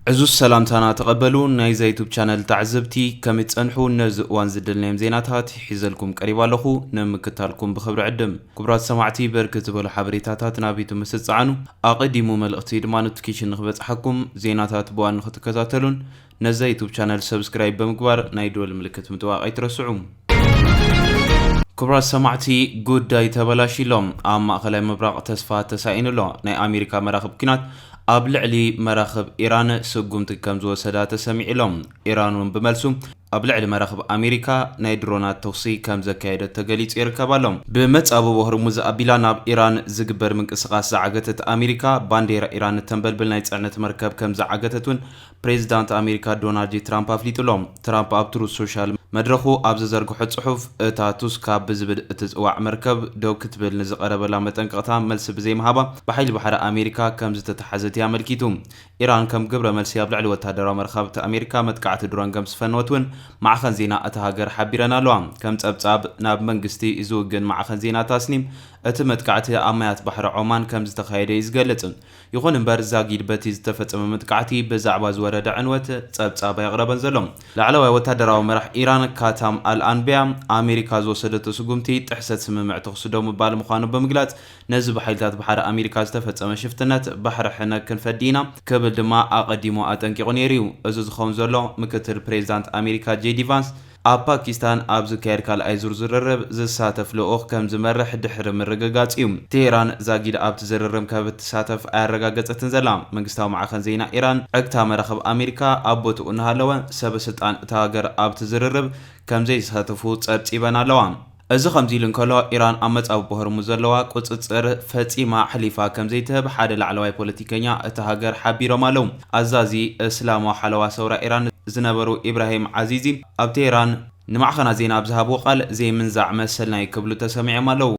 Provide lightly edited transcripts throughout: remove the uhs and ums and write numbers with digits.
عزوز سلامتنا تقبلوا نايزا يوتيوب channel تعزبتي كم تصنحوا نزقوان زدلنايم زيناتات حيزلكم قريبا لخو نمكتالكم بخبر عدم كبرات سماعتي بركت بلو حبريتاتات نابيتو مستصعانو اقدموا ملقتي دما نوتيفيكيشن نخبص حكم زيناتات بوان نختكتاتلون نزا يوتيوب channel سبسكرايب بمقبار نايدول ملكت متواق يترسعون كبرات سماعتي good day تبلاشي لهم اما خلاي مبراق تسفات تساين له ناي امريكا مراقب كنات أبلعلي مراخب إيران سقوم تكمزو سدات سميع لهم إيران بملسو أبلعلي مراخب أمريكا نايدرونات توصي كم زكايدة تقليت إيركابالهم بمتس أبو بهرموز أبيلا ناب إيران زقبر من قصقاس زعاقتت أمريكا باندير إيران تنبل بالنايت عنت مركب كم زعاقتتون بريزيدانت أمريكا دونالد ترامب أفليتو لهم ترامب أبترو السوشيال مدرخو أبز زرقو صحف تاتوس كاب بزبد تزقوع مركب دو كتبل نزق أربلا متنقطا ملس بزي مهابا بحيل بحر أمريكا كم زتتحزت يا ملكيتوم إيران كم قبر ملسي أبلعلي وتهدرا مرخبت أمريكا متقعت دران قمس فنوتون مع خنزينا أتهاجر حبيرنا لوام كم تأبتأب ناب منقستي إزوجن مع خنزينا تاسنيم أتمتقعت أميات بحر عمان كم زتخيدي يزقلتن يخون مبار زاقيد باتي زتفت متقعتي بزعبا زورد عنوت تأبتأب يغربن زلوم لعلوه وتهدرا مرح إيران كاتام الأنبياء أمريكا زوسدت سقومتي تحسد سممع تخصدو مبال مخانو بمقلات نزب حيلتات بحر أمريكا زتفت شفتنت بحر حنا كنفدينا قبل دما أقدموا أتنكيقون يريو أزوز خونزولو مكتر بريزيدانت أمريكا جي فانس باكستان أبز كيركال أيزور زررب زساتف لأوخ كم زمرح دحر من رقاقات تيران زاقيد أبت زررم كابت ساتف أي رقاقات تنزلام منقستاو مع خنزينا إيران عقتا مرخب أمريكا أبوت أنها لوان سبستان تاقر أبت زررب كم زي ساتفو تسيبنا لوان از خمزي لنكلو إيران أمت أو بهرموز اللوا قصصر فتيما حليفا كم زيته حد العلوي بوليتيكيا اتهاجر حبيرو مالوم أزازي إسلام وحلوا سورة إيران زنبرو إبراهيم عزيزي أبتيران نمعخنا زينا بزهابو قال زي من زعم مسلنا يكبلو تسميع مالو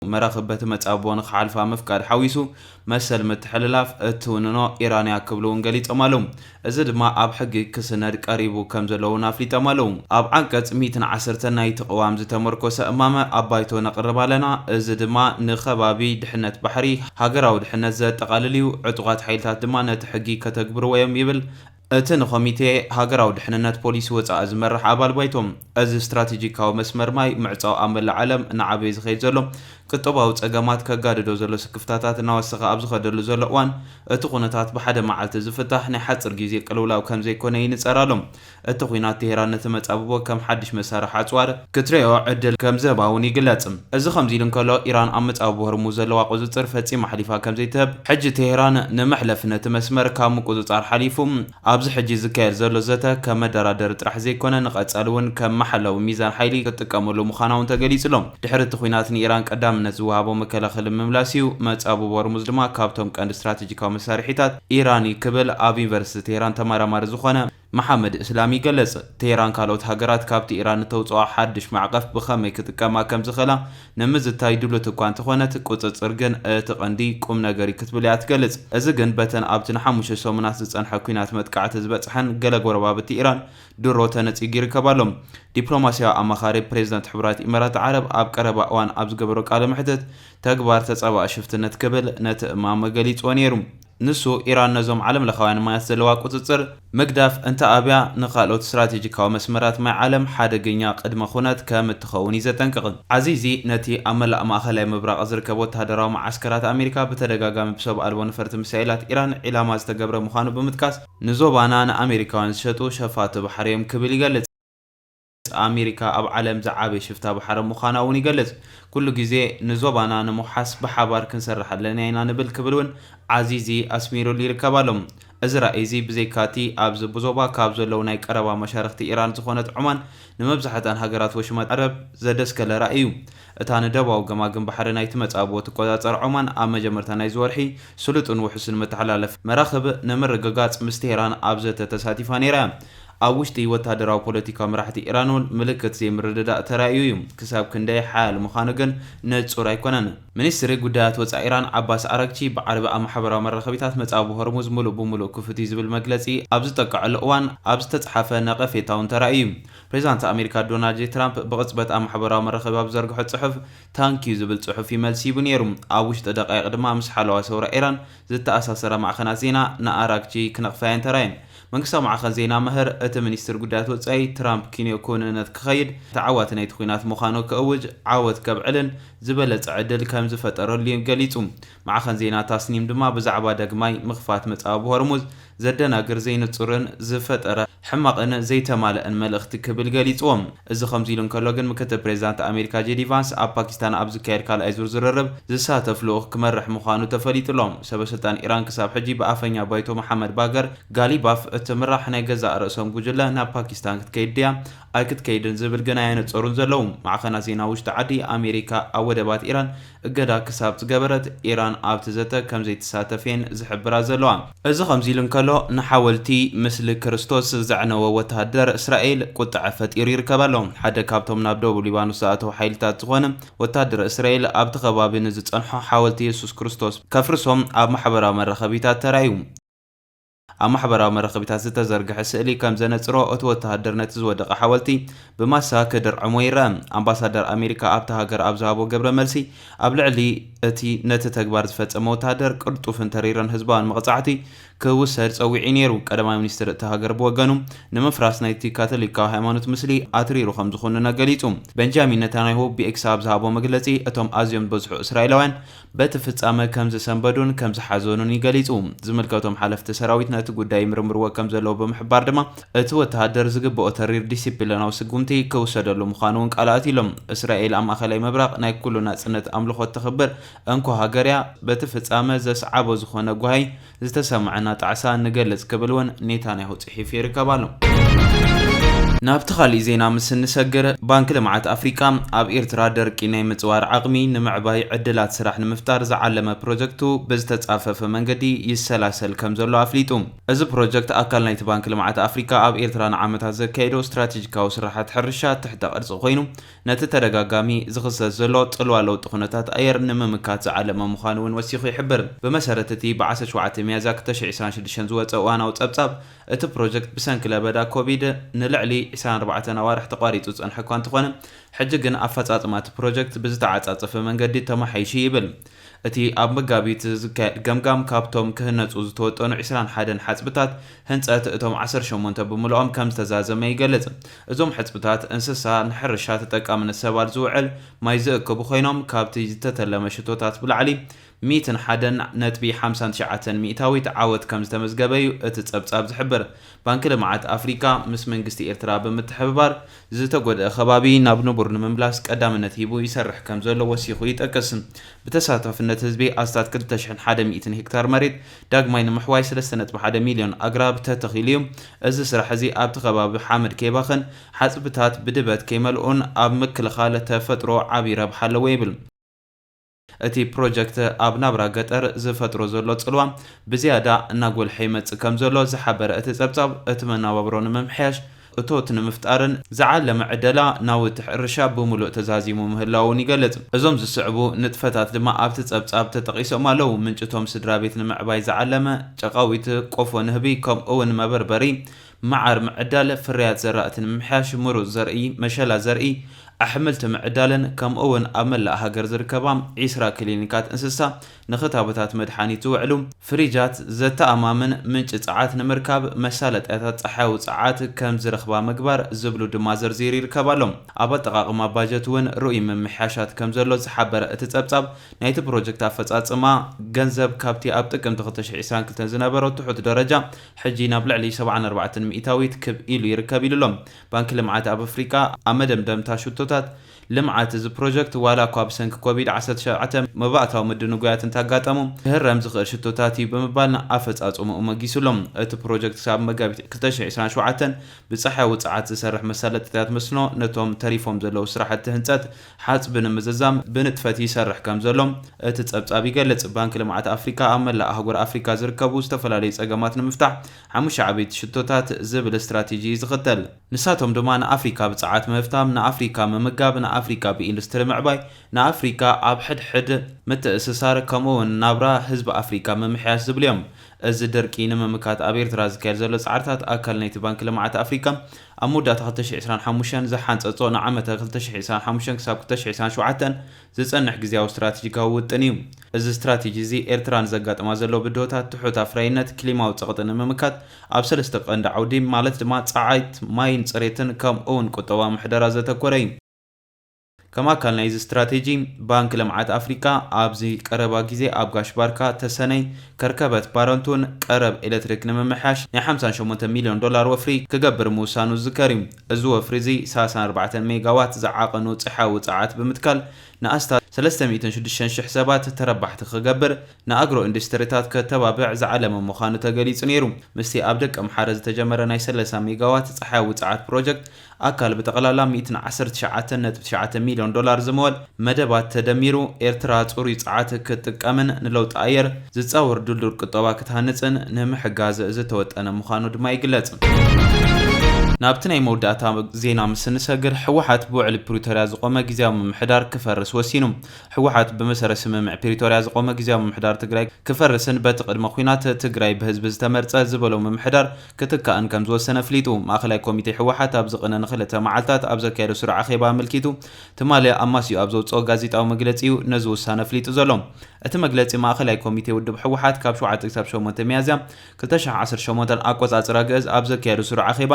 مراخبت متابون خالفا مفكار حويسو مسل متحللاف اتوننو ايرانيا كبلون غليط مالوم ازد ما اب حق كسند قريبو كمزلون افليت مالوم اب عنقص 110 ناي تقوام زتمركوس امامه ابايتو نقربالنا ازد ما نخبابي دحنت بحري هاجراو دحنت زتقالليو عطقات حيلتات دما نتحقي كتكبر ويم يبل اتن خميتي هاجراو دحننت بوليس وصا ازمرح ابال بايتوم از استراتيجيكاو مسمر ماي معصاو امل العالم نعبي زخيد زلو كتباو صقامات كغاددو زلو سكفتاتات ناوسخ ابز خدلو زلو وان اتخونتات بحد معلت زفتح ني حصر غيزي قلولاو كم زي كونه ينصرالهم اتخوينات تهران تمصابو كم حدش مسارح اصوار كتريو عدل كم زباون يغلصم از خمزي لنكلو ايران امصابو هرمو زلو قوزصر فصي محليفا كم زي تب حج تهران نمحلفنه مسمر كام قوزصار حليفهم ابز حج زكير زلو زته كم درادر طرح زي كونه نقصالون كم محلو ميزان حيلي كتقاملو مخاناون تغليصلهم دحر تخوينات ايران قدام نزوهابو مكلخل مملاسيو مصابو ورموز دما كابتوم قند استراتيجيكاو مسارحيتات ايراني كبل اب يونيفرسيتي تهران تمارمار زخونه محمد اسلامي قلص تهران كالوت هاجرات كابتي ايران توصوا حدش معقف بخمي كتقما كم زخلا نمز تايدلو تكوان تخونت قصصر جن تقندي قوم نغري كتبليا تقلص ازغن بتن ابتن حموش سومنات صنح كوينات متقعت زبصحن غلا غربابتي ايران درو تنصي غيركبالهم دبلوماسيا امخاري بريزيدنت حبرات امارات عرب اب قربا وان ابز غبرو قال محدث تغبار تصبا شفتنت كبل نت ما مغليص ونيرم نسو إيران نزوم عالم لخوان ما يسلوا قصصر مقداف انت ابيا نقالوت استراتيجيكاو مسمرات مع عالم حدقنيا قدم خونات كمتخوني زتنقق عزيزي نتي امل ماخلاي مبراق زركبوت هدراو مع عسكرات امريكا بتدغاغام بسبب البون فرت مسائلات ايران علامه استغبر مخانو بمتكاس نزوبانا امريكان شتو شفات بحريم كبل يغلط امريكا اب عالم زعابي شفتا بحر مخاناون يغلص كل غزي نزوبانا نمحس بحبار كنسرح لنا نبل كبلون عزيزي اسميرو ليركبالهم ازرا ايزي بزيكاتي ابز بزوبا كابزلو ناي قربا مشارختي ايران زخونت عمان نمبزحتان هاجرات وشمات عرب زدسكل رايو اتان دباو غماغم بحر ناي تمصابو تقوزاصر عمان ام مجمرتا ناي زورحي سلطن وحسن متحلالف مراخب نمر غغاص مستيران ابزته تساتيفانيرا أوشتي وتهدراو بوليتيكا مرحتي إيرانون ملكت زي مرددا ترايويم كساب كنداي حال مخانقن نتصور أيكونان ሚኒስትሪ ጉዳያት ወፃኢ ኢራን ዓባስ አራግቺ ብዓረቢ ኣብ ማሕበራዊ መራኸቢታት መጻብ ሆርሙዝ ሙሉእ ብሙሉእ ክፉት ዝብል መግለጺ ኣብ ዝተቃዕለ እዋን ኣብ ዝተጻሓፈ ነቐፌታውን ተራእዩ ፕሬዚዳንት ኣሜሪካ ዶናልድ ጄ ትራምፕ ብቕጽበት ኣብ ማሕበራዊ መራኸቢ ኣብ ዘርግሖ ጽሑፍ ታንኪዩ ዝብል ጽሑፍ ይመልሲቡ ነይሩ ኣብ ውሽጢ ደቃይቕ ድማ ምስ ሓለዋ ሰውራ ኢራን ዝተኣሳሰረ ማዕኸናት ዜና ንኣራግቺ ክነቕፋየን ተራእየን መንግስታዊ ማዕኸን ዜና መህር እቲ ሚኒስትር ጉዳያት ወፃኢ ትራምፕ ኪንዮ ኩንነት ክኸይድ ተዓዋቲ ናይቲ ኩናት ምዃኑ ክእውጅ ዓወት ከብዕልን ዝበለጸ ዕድል ከም ዝፈጠረሉ ገሊጹ ማዕኸን ዜና ታስኒም ድማ ብዛዕባ ደግማይ ምኽፋት መጻብ ሆርሙዝ ዘደናግር ዘይንጹርን ዝፈጠረ ሕማቕን ዘይተማልአን መልእኽቲ ክብል ገሊጽዎም እዚ ከምዚ ኢሉ እንከሎ ግን ምክትል ፕሬዚዳንት ኣሜሪካ ጄዲ ቫንስ ኣብ ፓኪስታን ኣብ ዝካየድ ካልኣይ ዙር ዝርርብ ዝሳተፍ ልኡኽ ክመርሕ ምዃኑ ተፈሊጡሎም ሰበስልጣን ኢራን ክሳብ ሕጂ ብኣፈኛ ባይቶ መሐመድ ባገር ጋሊባፍ እቲ ምራሕ ናይ ገዛእ ርእሶም ጉጅለ ናብ ፓኪስታን ክትከይድ ድያ ኣይክትከይድን ዝብል ገና የነፀሩን ዘለዉ ማዕኸናት ዜና ውሽጢ ዓዲ ኣሜሪካ ኣብ ወደባት ኢራን እገዳ ክሳብ ዝገበረት ኢራን ኣብቲ ዘተ ከም ዘይተሳተፍን ዝሕብራ ዘለዋ እዚ ከምዚ ኢሉ እንከሎ ንሓወልቲ ምስሊ ክርስቶስ ዘዕነወ ወተሃደር እስራኤል ቁጥዐ ፈጢሩ ይርከብ ኣሎ ሓደ ካብቶም ናብ ደቡብ ሊባኖስ ዝኣተዉ ሓይልታት ዝኾነ ወተሃደር እስራኤል ኣብቲ ከባቢ ንዝፀንሖ ሓወልቲ የሱስ ክርስቶስ ከፍርሶም ኣብ ማሕበራዊ መራኸቢታት ተራእዩ ኣብ ማሕበራዊ መራኸቢታት ዝተዘርግሐ ስእሊ ከም ዘነጽሮ እቲ ወተሃደር ነቲ ዝወደቐ ሓወልቲ ብማሳ ክድርዕሞ ይርአ ኣምባሳደር ኣሜሪካ ኣብቲ ሃገር ኣብ ዝሃቦ ገብረ መልሲ ኣብ ልዕሊ እቲ ነቲ ተግባር ዝፈጸመ ወተሃደር ቅልጡፍን ተሪረን ህዝባውን መቕጻዕቲ ክውሰድ ፀዊዒ ነይሩ ቀዳማይ ሚኒስትር እቲ ሃገር ብወገኑ ንምፍራስ ናይቲ ካቶሊካዊ ሃይማኖት ምስሊ ኣትሪሩ ከም ዝኾነ ገሊጹ ቤንጃሚን ነታንያሁ ብኤክስ ኣብ ዝሃቦ መግለጺ እቶም ኣዝዮም ዝበዝሑ እስራኤላውያን በቲ ፍጻመ ከም ዝሰንበዱን ከም ዝሓዘኑን ይገሊጹ ዝምልከቶም ሓለፍቲ ሰራዊት ነቲ ጉዳይ ምርምርዎ ከም ዘለዎ ብምሕባር ድማ እቲ ወተሃደር ዝግብኦ ተሪር ዲሲፕሊናዊ ስጉምቲ ክውሰደሉ ምዃኑ እውን ቃላት ኢሎም እስራኤል ኣብ ማእኸላይ ምብራቕ ናይ ኩሉ ናጽነት ኣምልኾት ተኽብር እንኳ ሃገርያ በቲ ፍጻመ ዘስዓቦ ዝኾነ ጓሂ ዝተሰምዐና ጣዕሳ ንገልጽ ክብል እውን ኔታንያሁ ጽሒፉ ይርከብ ኣሎ ናብቲ ኻሊእ ዜና ምስ ንሰግር ባንኪ ልምዓት ኣፍሪካ ኣብ ኤርትራ ደርቂ ናይ ምጽዋር ዓቕሚ ንምዕባይ ዕድላት ስራሕ ንምፍጣር ዝዓለመ ፕሮጀክቱ ብዝተጻፈፈ መንገዲ ይሰላሰል ከም ዘሎ ኣፍሊጡ እዚ ፕሮጀክት ኣካል ናይቲ ባንኪ ልምዓት ኣፍሪካ ኣብ ኤርትራ ንዓመታት ዘካየዶ ስትራቴጂካዊ ስራሕቲ ሕርሻ ትሕተ ቅርጺ ኮይኑ ነቲ ተደጋጋሚ ዝኽሰት ዘሎ ጽልዋ ለውጢ ኩነታት ኣየር ንምምካት ዝዓለመ ምዃኑ እውን ወሲኹ ይሕብር ብመሰረት እቲ ብ17 ሚያዝያ 2026 ዝወፀ እዋናዊ ጸብጻብ እቲ ፕሮጀክት ብሰንኪ ለበዳ ኮቪድ ንልዕሊ 24 ኣዋርሕ ተቋሪጹ ዝጸንሐ እኳ እንተኾነ ሕጂ ግን ኣፈጻጽማት ፕሮጀክት ብዝተዓጻጸፈ መንገዲ ተማሓይሹ ይብል እቲ ኣብ መጋቢት ዝካየድ ገምጋም ካብቶም ክህነጹ ዝተወጠኑ 21 ሓጽብታት ህንጸት እቶም 18 ብምልኦም ከም ዝተዛዘመ ይገልጽ እዞም ሓጽብታት እንስሳ ንሕርሻ ተጠቃምነት ሰባል ዝውዕል ማይ ዝእክቡ ኮይኖም ካብቲ ዝተተለመ ሽቶታት ብላዕሊ 101.59 ሚእታዊት ዓወት ከም ዝተመዝገበዩ እቲ ጸብጻብ ዝሕብር ባንኪ ልምዓት ኣፍሪካ ምስ መንግስቲ ኤርትራ ብምትሕብባር ዝተጎድአ ከባቢ ናብ ንቡር ንምምላስ ቀዳምነት ሂቡ ይሰርሕ ከም ዘሎ ወሲኹ ይጠቅስ ብተሳታፍነት ህዝቢ ኣስታት 2100 ሄክታር መሬት ዳግማይ ንምሕዋይ 3.1 ሚልዮን ኣግራብ ተተኺሉ እዚ ስራሕ እዚ ኣብቲ ከባቢ ሓመድ ከይባኽን ሓጽብታት ብድበት ከይመልኡን ኣብ ምክልኻል ተፈጥሮ ዓብዪ ረብሓ ኣለዎ ይብል እቲ ፕሮጀክት ኣብ ናብራ ገጠር ዝፈጥሮ ዘሎ ጽልዋ ብዝያዳ እናጎልሐ ይመጽእ ከም ዘሎ ዝሓበረ እቲ ጸብጻብ እቲ መነባብሮ ንምምሕያሽ እቶት ንምፍጣርን ዝዓለመ ዕደላ ናውቲ ሕርሻ ብምሉእ ተዛዚሙ ምህላውን ይገልጽ እዞም ዝስዕቡ ንጥፈታት ድማ ኣብቲ ጸብጻብ ተጠቒሶም ኣለዉ ምንጭቶም ስድራ ቤት ንምዕባይ ዝዓለመ ጨቓዊት ቆፎ ንህቢ ከምኡውን መበርበሪ መዓር ምዕዳል ፍርያት ዘራእቲ ንምምሕያሽ ምሩፅ ዘርኢ መሸላ ዘርኢ ኣሕምልቲ ምዕዳልን ከምኡውን ኣብ መላእ ሃገር ዝርከባ 20 ክሊኒካት እንስሳ ንኽታቦታት መድሓኒት ዝውዕሉ ፍሪጃት ዘተኣማምን ምንጭ ፀዓት ንምርካብ መሳለጥያታት ፀሓያዊ ፀዓት ከም ዝረኽባ ምግባር ዝብሉ ድማ ዘርዚሩ ይርከብ ኣሎ ኣብ ኣጠቓቕማ ባጀት እውን ርኡይ ምምሕያሻት ከም ዘሎ ዝሓበረ እቲ ጸብጻብ ናይቲ ፕሮጀክት ኣፈጻጽማ ገንዘብ ካብቲ ኣብ ጥቅምቲ 2022 ዝነበረ ትሑት ደረጃ ሕጂ ናብ ልዕሊ 74 ሚእታዊት ክብ ኢሉ ይርከብ ኢሉሎም ባንኪ ልምዓት ኣብ ኣፍሪካ ኣብ መደምደምታ ሽቶታት ልምዓት እዚ ፕሮጀክት ዋላ እኳ ብሰንኪ ኮቪድ-19 መባእታዊ ምድንጉያት እንተጋጠሙ ክህረም ዝኽእል ሽቶታት እዩ ብምባል ኣፈጻጽምኡ መጊሱሎም እቲ ፕሮጀክት ክሳብ መጋቢት 2027 ብፀሓያዊ ፀዓት ዝሰርሕ መሳለጥታት መስኖ ነቶም ተሪፎም ዘለዉ ስራሕቲ ህንፀት ሓጽቢ ንምዝዛም ብንጥፈት ይሰርሕ ከም ዘሎም እቲ ጸብጻብ ይገልጽ ባንኪ ልምዓት ኣፍሪካ ኣብ መላእ ኣህጉር ኣፍሪካ ዝርከቡ ዝተፈላለዩ ጸገማት ንምፍታሕ 5 ዓበይቲ ሽቶታት ዝብል ስትራቴጂ ዝኽተል ንሳቶም ድማ ንኣፍሪካ ብፅዓት ምፍታም ንኣፍሪካ ምምጋብ ንኣፍሪካ ብኢንዱስትሪ ምዕባይ ንኣፍሪካ ኣብ ሕድሕድ ምትእስሳር ከምኡውን ናብራ ህዝቢ ኣፍሪካ ምምሕያሽ ዝብል እዮም እዚ ደርቂ ንምምካት ኣብ ኤርትራ ዝካየድ ዘሎ ፃዕርታት ኣካል ናይቲ ባንኪ ልምዓት ኣፍሪካ ኣብ መወዳእታ 2025 ዝሓንፀፆ ንዓመተ 2025 ክሳብ 2027 ዝፀንሕ ግዝያዊ ስትራቴጂካዊ ውጥን እዩ እዚ ስትራቴጂ እዚ ኤርትራ ንዘጋጥማ ዘሎ ብድሆታት ትሑት ኣፍራይነት ክሊማዊ ፀቕጢ ንምምካት ኣብ 3 ቀንዲ ዓውዲ ማለት ድማ ፃዓይት ማይን ፅሬትን ከምኡውን ቁጠባ ምሕደራ ዘተኮረ እዩ كما كان ليز استراتيجي بانك لمعات أفريقيا أبزي قرب جزء أبغاش باركا تسني كركبت بارنتون قرب إلكتريك نمحاش ن50 مليون دولار وفري كجبر موسانو الزكريم الزو فريزي ساسا 4 ميجا وات زعاقنو صحاو ساعات بمتكال ناستا 360 حسابات تربح تخجبر نأجرو اندستريتات كتبابع زعلم مخانو تجليس نيرو مستي أبدك محارز تجمر ناي 3 ميجا وات صحاو ساعات بروجكت أكل بتقلالا 119 مليون دولار زمول مدبات تدميرو إيرترا توري ساعات كتكامن نلوت أير زتصور دولور كتوبا كتهنصن نمحجاز زتوت أنا مخانو دما يقلص نابتناي موداتا زينا مسنسغر حوحات بوعل بريتوريا زقوما غزياو ممحدار كفرس وسينم حوحات بمسر سممع بريتوريا زقوما غزياو ممحدار تግራይ كفرسن بتقدم خوينات تግራይ بهزب زتمرص زبلو ممحدار كتكا ان كم زوسن فليتو ماخلاي كوميتي حوحات ابزقنا نخلته معلتات ابزكيرو سرعه خيبا ملكيتو تمالي اماسيو ابزو صو غازيطاو مغلصيو نزو وسانه فليتو زلوم እቲ መግለጺ ማእኸላይ ኮሚቴ ውድብ ሕወሓት ካብ 7 ክሳብ 8 ሚያዝያ 2018 ኣቆጻጽራ ገዝ ኣብ ዘካየዱ ስሩዕ ኣኼባ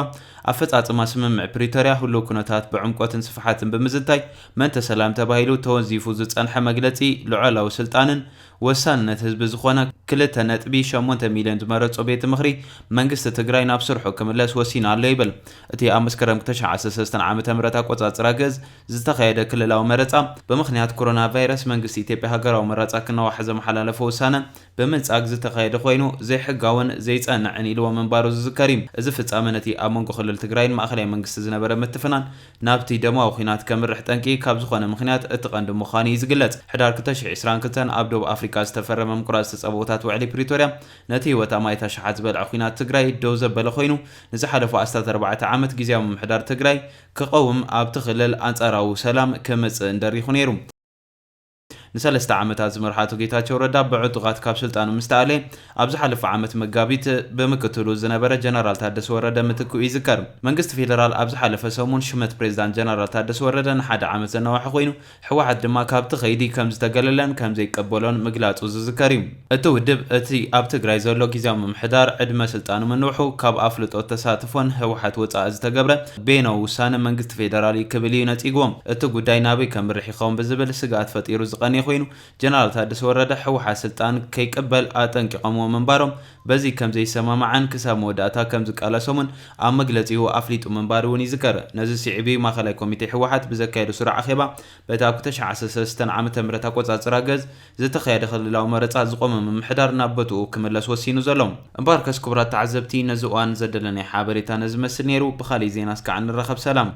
ኣፈጻጽማ ስምምዕ ፕሪቶርያ ሁሉ ኩነታት ብዕምቆትን ስፍሓትን ብምዝታይ መንተ ሰላም ተባሂሉ ተወዚፉ ዝጸንሐ መግለጺ ልዑላዊ ስልጣንን ወሳንነት ህዝቢ ዝኾነ 2.8 ሚልዮን ዝመረጾ ቤት ምኽሪ መንግስቲ ትግራይ ናብ ስርሑ ክምለስ ወሲኑ ኣሎ ይብል እቲ ኣብ መስከረም 2013 ዓመተ ምህረት ኣቆጻጽራ ገዝ ዝተኻየደ ክልላዊ መረጻ ብምኽንያት ኮሮና ቫይረስ መንግስቲ ኢትዮጵያ ሃገራዊ መረጻ ክነዋሕ ዘመሓላለፈ ውሳነ ብምንጻግ ዝተኻየደ ኮይኑ ዘይሕጋውን ዘይጸንዕን ኢልዎ መንባሩ ዝዝከር እዩ እዚ ፍጻመ ነቲ ኣብ መንጎ ክልል ትግራይን ማእኸላይ መንግስቲ ዝነበረ ምትፍናን ናብቲ ደማዊ ኩናት ከምርሕ ጠንቂ ካብ ዝኾነ ምኽንያት እቲ ቀንዲ ምዃኑ እዩ ዝግለጽ ሕዳር 2022 ኣብ ደቡብ ኣፍሪካ ዝተፈረመ ምቁራጽ ተጸብኦታት ውዕሊ ፕሪቶርያ ነቲ ህይወት ኣማይታ ሸሓት ዝበልዐ ኩናት ትግራይ ደው ዘበለ ኮይኑ ንዝሓለፉ 14 ዓመት ግዝያዊ ምምሕዳር ትግራይ ክቐውም ኣብቲ ክልል ኣንጻራዊ ሰላም ክመጽእ እንደሪኹ ነይሩ ንሰለስተ ዓመታት ዝመርሓቱ ጌታቸው ረዳ ብዕጡቃት ካብ ስልጣኑ ምስተኣለ ኣብ ዝሓለፈ ዓመት መጋቢት ብምክትሉ ዝነበረ ጀነራል ታደሰ ወረደ ምትኩ ይዝከር መንግስቲ ፌደራል ኣብ ዝሓለፈ ሰሙን ሽመት ፕሬዝዳንት ጀነራል ታደሰ ወረደ ንሓደ ዓመት ዘነዋሐ ኮይኑ ሕወሓት ድማ ካብቲ ኸይዲ ከም ዝተገለለን ከም ዘይቀበሎን ምግላጹ ዝዝከር እዩ እቲ ውድብ እቲ ኣብ ትግራይ ዘሎ ግዝያዊ ምምሕዳር ዕድመ ስልጣኑ ምንውሑ ካብ ኣፍልጦ ተሳትፎን ሕወሓት ወፃኢ ዝተገብረ ቤናዊ ውሳነ መንግስቲ ፌደራል ክብል እዩ ነጺግዎም እቲ ጉዳይ ናበይ ከምርሕ ይኸውን ብዝብል ስጋት ፈጢሩ ዝቐኒ ኮይኑ ጀነራል ታደሰ ወረደ ሕወሓት ስልጣን ከይቅበል ኣጠንቂቖምዎ ምንባሮም በዚ ከም ዘይሰማማዓን ክሳብ መወዳእታ ከም ዝቃለሶምን ኣብ መግለጺኡ ኣፍሊጡ ምንባሩ እውን ይዝከር ነዚ ሲዕቢ ማእኸላይ ኮሚቴ ሕወሓት ብዘካየዱ ስሩዕ ኣኼባ በቲ ኣብ 2013 ዓመተ ምህረት ኣቆጻጽራ ገዝ ዝተኻየደ ክልላዊ መረጻ ዝቆመ ምምሕዳር ናብ ቦትኡ ክምለስ ወሲኑ ዘሎ እምበር ከስ ክቡራት ተዓዘብቲ ነዚ እዋን ዘደለናይ ሓበሬታ ነዝመስል ነይሩ ብኻሊእ ዜና እስካዕ ንረኸብ ሰላም